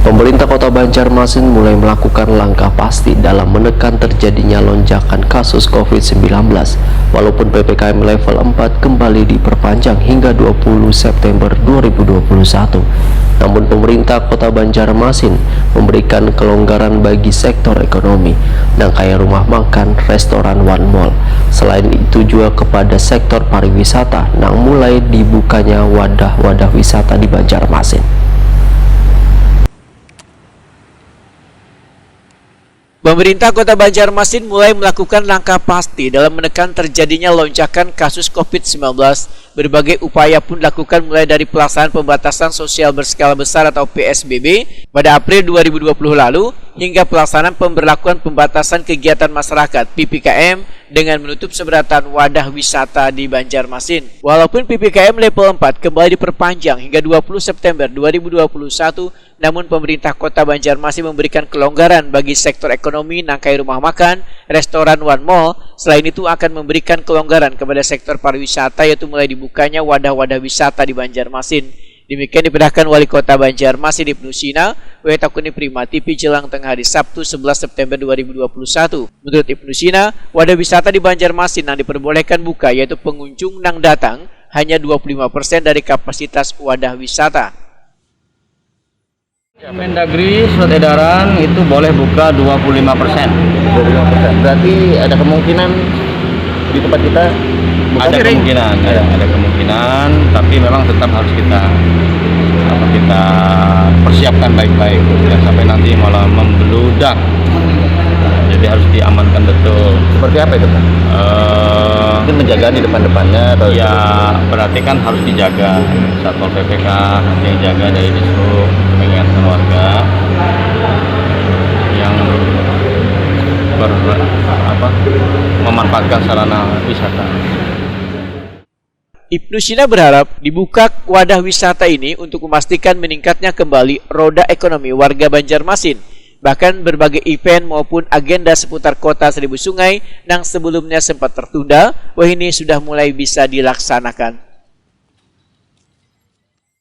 Pemerintah Kota Banjarmasin mulai melakukan langkah pasti dalam menekan terjadinya lonjakan kasus COVID-19, walaupun PPKM level 4 kembali diperpanjang hingga 20 September 2021. Namun pemerintah Kota Banjarmasin memberikan kelonggaran bagi sektor ekonomi, dan kayak rumah makan, restoran, one mall. Selain itu juga kepada sektor pariwisata, yang mulai dibukanya wadah-wadah wisata di Banjarmasin. Pemerintah Kota Banjarmasin mulai melakukan langkah pasti dalam menekan terjadinya lonjakan kasus COVID-19. Berbagai upaya pun dilakukan mulai dari pelaksanaan pembatasan sosial berskala besar atau PSBB pada April 2020 lalu hingga pelaksanaan pemberlakuan pembatasan kegiatan masyarakat PPKM dengan menutup seberatan wadah wisata di Banjarmasin. Walaupun PPKM level 4 kembali diperpanjang hingga 20 September 2021, namun pemerintah Kota Banjarmasin memberikan kelonggaran bagi sektor ekonomi nangkai rumah makan, restoran, one mall. Selain itu akan memberikan kelonggaran kepada sektor pariwisata, yaitu mulai dibukanya wadah-wadah wisata di Banjarmasin. Demikian diperintahkan Wali Kota Banjarmasin Ibnu Sina, Wetakuni Prima TV jelang tengah hari Sabtu 11 September 2021. Menurut Ibnu Sina, wadah wisata di Banjarmasin yang diperbolehkan buka yaitu pengunjung yang datang hanya 25% dari kapasitas wadah wisata. Mendagri surat edaran itu boleh buka 25%. 25%. Berarti ada kemungkinan di tempat kita buka Ada ring. kemungkinan, ada kemungkinan, tapi memang tetap harus kita persiapkan baik-baik, jangan sampai nanti malah membeludak. Jadi harus diamankan betul. Seperti apa itu, Pak? Mungkin menjaga di depan-depannya atau Ya berarti kan harus dijaga. Satpol PPK nanti yang jaga dari dishub, mengingatkan warga yang memanfaatkan sarana wisata. Ibnu Sina berharap dibuka wadah wisata ini untuk memastikan meningkatnya kembali roda ekonomi warga Banjarmasin. Bahkan berbagai event maupun agenda seputar kota Seribu Sungai yang sebelumnya sempat tertunda, ini sudah mulai bisa dilaksanakan.